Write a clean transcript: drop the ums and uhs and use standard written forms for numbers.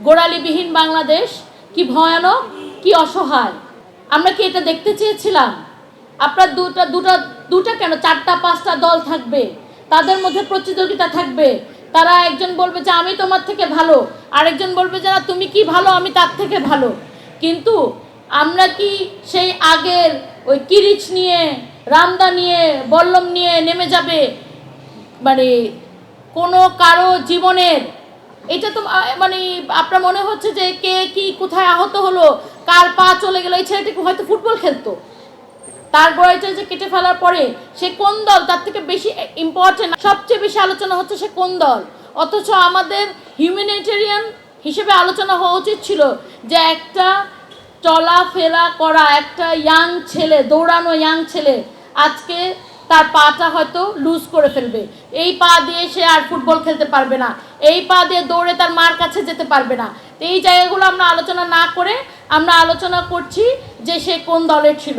গোড়ালিবিহীন বাংলাদেশ কি ভয়ানক, কি অসহায়। আমরা কি এটা দেখতে চেয়েছিলাম? আপনার দুটা কেন 4টা 5টা দল থাকবে, তাদের মধ্যে প্রতিযোগিতা থাকবে। তারা একজন বলবে যে আমি তোমার থেকে ভালো, আরেকজন বলবে যে না তুমি কি ভালো আমি তার থেকে ভালো। কিন্তু আমরা কি সেই আগের ওই কিরিচ নিয়ে, রামদা নিয়ে, বল্লম নিয়ে নেমে যাবে? মানে কোনো কারো জীবনের এটা তো মানে আপনার মনে হচ্ছে যে কে কি কোথায় আহত হলো, কার পা চলে গেল। এই ছেলেটি হয়তো ফুটবল খেলতো, তার বয়সটা যে কেটে ফেলার পরে সে কোন দল তার থেকে বেশি ইম্পর্টেন্ট, সবচেয়ে বেশি আলোচনা হচ্ছে সে কোন দল। অথচ আমাদের হিউম্যানিটেরিয়ান হিসেবে আলোচনা হওয়া উচিত ছিল যে একটা চলাফেরা করা একটা ইয়াং ছেলে, দৌড়ানো ইয়াং ছেলে আজকে তার পাটা হয়তো লুজ করে ফেলবে, এই পা দিয়ে সে আর ফুটবল খেলতে পারবে না, এই পা দিয়ে দৌড়ে তার মার কাছে যেতে পারবে না। তো এই জায়গাগুলো আমরা আলোচনা না করে আমরা আলোচনা করছি যে সে কোন দলের ছিল।